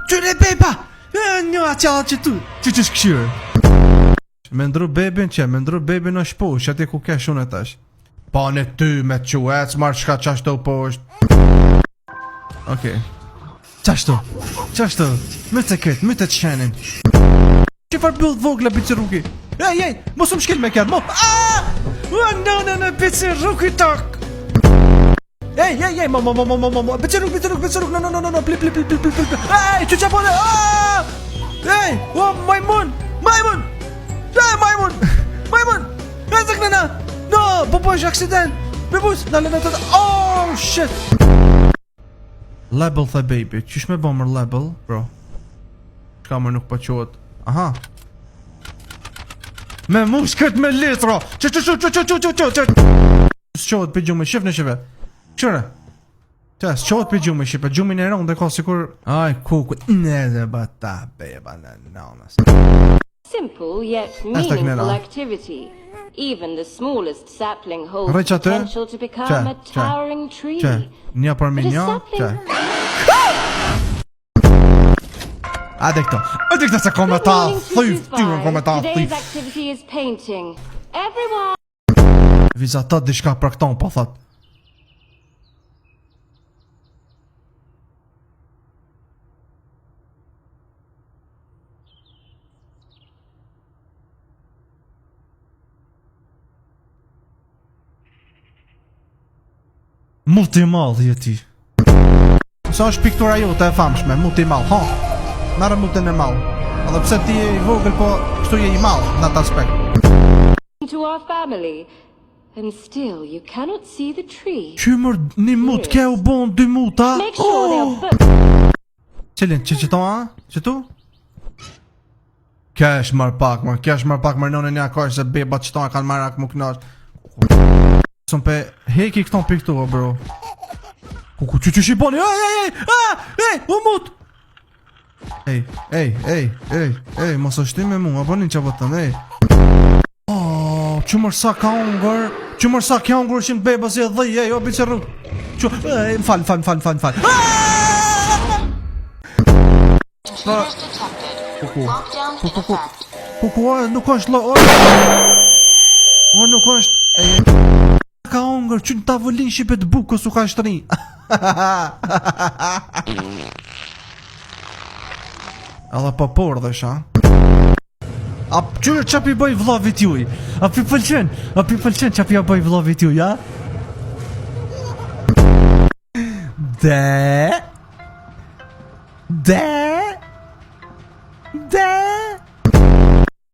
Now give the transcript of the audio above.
Qyre beba! Një aqalla që tu, që shkëshyrë. Me ndru bebin që, me ndru bebin në shposh, ati ku kesh unë e tash. Pa në ty me të quec, marrë shka qashtu poshtë. Okej. Qashtu, me të këtë, me të të shenin. Që farë bëllë vogla bici rruki? Ej, mos më shkel me kjarë, mo! Në, bici rruki tak! Ej, mo, bici rruk, no, pli. Ej, që qapone, Ej, majmun! Ezek nëna! No, po është aksident! Bebus, dalë në të të... Oh, shit! Label the baby, qysh me bomër label, bro? Shka më nuk pa qohet. Aha! Me mush këtë me litro! Që! S'qohet për gjumë, shif në shive. Qëre? S'qohet për gjumë, shipe, gjumin e rëndë dhe ka sikur... Aj, kuku, ne dhe bata, beba, në nanas. Simple yet meaningful activity. Even the smallest sapling holds potential to become a towering tree. Një për mi një, Ade këto se komentar, thyf. Today's activity is painting. Everyone. Vizatat dishka për këton, po thot. Multimal jeti. Sa është piktura jote e famshme, multimal, ha? Merë multin e mal. Edhe pse ti e I vogël, po kështu je I mal në atë aspekt. To our family, and still you cannot see the tree. Qymër një mut ke u bon 2 muta? Make sure they'll put... Qëllin, qëto a? Qëtu? Kesh marr pak më nënë një akar se bebat qëto a kanë marrë ak më knash. Sëm pe heki këton piktu, bro. Kuku, që shiboni, ej, u mut! Ej, mos është ti me mu, abonin që vëtën, ej. Qëmër sa ka ongër, shimë të beba si e dhej, ej, o bice rrug. Ej, m'fal. Kuku, nuk është lo, nuk është, ej. Ka ongër, që në tavolin shqipet bukës u ka shtëri. Alla pa por dhe sha. A qërë që api bëj vlavit juj? A pi pëlqen që api bëj vlavit juj, ja? De